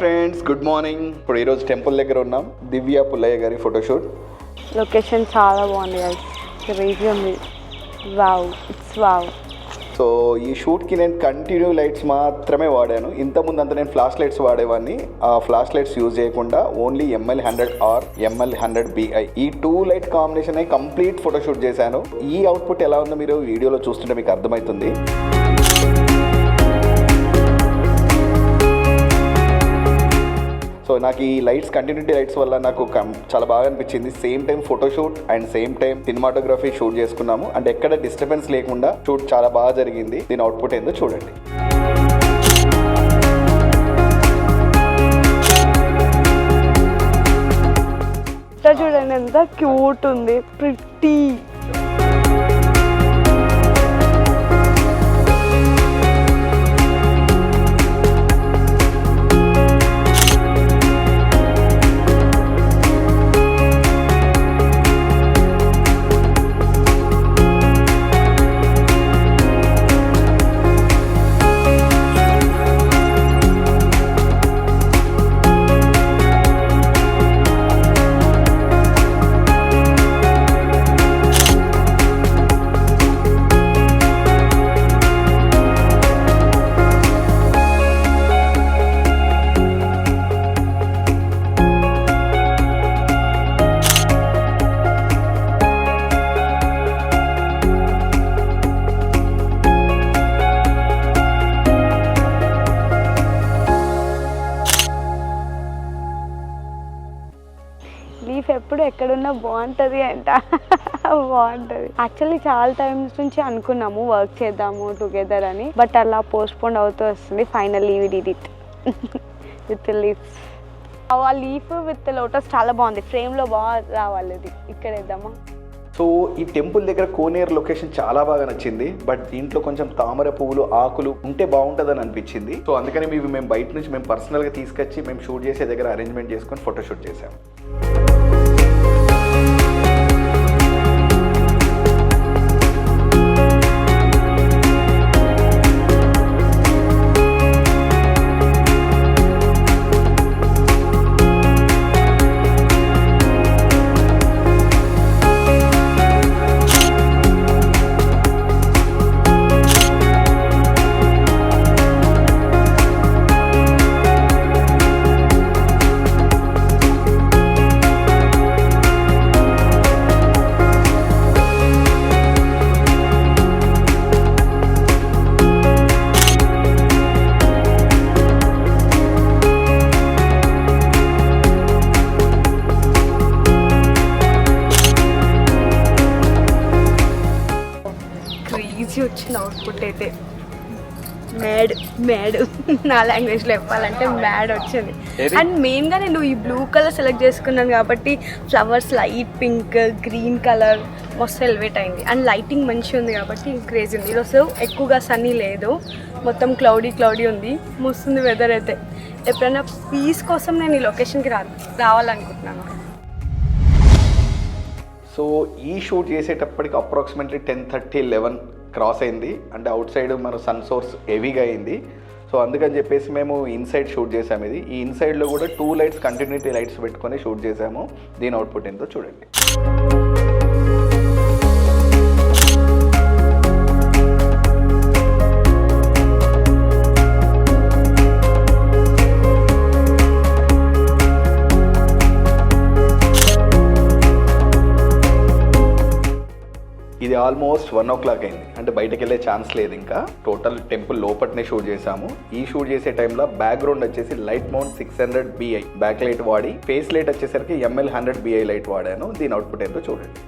Friends, good morning. ఇప్పుడు ఈరోజు temple దగ్గర ఉన్నాం. దివ్య పుల్లయ్య గారి ఫోటోషూట్. లొకేషన్ చాలా బాగుంది గైస్, క్రేజీ ఉంది. Wow, it's wow. సో ఈ షూట్కి నేను కంటిన్యూ లైట్స్ మాత్రమే వాడాను. ఇంతకుముందు అంతా నేను ఫ్లాష్ లైట్స్ వాడేవాడిని. ఆ ఫ్లాష్ లైట్స్ యూజ్ చేయకుండా ఓన్లీ ML100R, ML100BI ఈ 2 లైట్ కాంబినేషన్ అయి కంప్లీట్ ఫోటోషూట్ చేశాను. ఈ అవుట్పుట్ ఎలా ఉందో మీరు వీడియోలో చూస్తుంటే మీకు అర్థమవుతుంది. సో నాకు ఈ లైట్స్, కంటిన్యూటీ లైట్స్ వల్ల నాకు చాలా బాగా అనిపించింది. Same time photoshoot and same time cinematography shoot చేసుకున్నాము. అంటే ఎక్కడ డిస్టర్బెన్స్ లేకుండా షూట్ చాలా బాగా జరిగింది. దీని అవుట్పుట్ ఏందో చూడండి. చూడండి ఎంత క్యూట్ ఉంది, ప్రిట్టి. లీఫ్ ఎప్పుడు ఎక్కడున్నా బాగుంటుంది అంట. బాగుంటుంది. యాక్చువల్లీ చాలా టైమ్స్ నుంచి అనుకున్నాము వర్క్ చేద్దాము టుగెదర్ అని, బట్ అలా పోస్ట్పోన్ అవుతూ వస్తుంది. Finally we did it with leafs. ఆ లీఫ్ విత్ లోటస్ చాలా బాగుంది. ఫ్రేమ్లో బాగా రావాలి. ఇది ఇక్కడ వేద్దామా? సో ఈ టెంపుల్ దగ్గర కోనేరు లొకేషన్ చాలా బాగా నచ్చింది. బట్ దీంట్లో కొంచెం తామర పువ్వులు, ఆకులు ఉంటే బాగుంటుందని అనిపించింది. సో అందుకని మేము బయట నుంచి మేము పర్సనల్గా తీసుకొచ్చి మేము షూట్ చేసే దగ్గర అరేంజ్మెంట్ చేసుకొని ఫోటోషూట్ చేసాము. వచ్చిన అవుట్పుట్ అయితే మ్యాడ్ నా లాంగ్వేజ్లో చెప్పాలంటే మ్యాడ్ వచ్చింది. అండ్ మెయిన్గా నేను ఈ బ్లూ కలర్ సెలెక్ట్ చేసుకున్నాను కాబట్టి flowers light pink, green colour మస్తు ఎలివేట్ అయింది. అండ్ లైటింగ్ మంచిగా ఉంది కాబట్టి క్రేజీ ఉంది. ఈరోజు ఎక్కువగా సన్నీ లేదు, మొత్తం క్లౌడీ ఉంది. మస్తుంది వెదర్ అయితే. ఎప్పుడైనా పీస్ కోసం నేను ఈ లొకేషన్కి రావాలనుకుంటున్నాను. సో ఈ షూట్ చేసేటప్పటికి అప్రాక్సిమేట్లీ 10:30-11 క్రాస్ అయింది. అంటే అవుట్ సైడ్ మన సన్ సోర్స్ హెవీగా అయింది. సో అందుకని చెప్పేసి మేము ఇన్సైడ్ షూట్ చేసాము. ఈ ఇన్సైడ్లో కూడా 2 లైట్స్, కంటిన్యూటీ లైట్స్ పెట్టుకొని షూట్ చేసాము. దీని అవుట్పుట్ ఏంటో చూడండి. ఇది ఆల్మోస్ట్ 1 o'clock అయింది. అంటే బయటకు వెళ్ళే ఛాన్స్ లేదు. ఇంకా టోటల్ టెంపుల్ లోపలనే షూట్ చేసాము. ఈ షూట్ చేసే టైంలో బ్యాక్గ్రౌండ్ వచ్చేసి light mount 600BI back light వాడి, ఫేస్ లైట్ వచ్చేసరికి ML100BI లైట్ వాడాను. దీని అవుట్పుట్ ఏంటో చూడండి.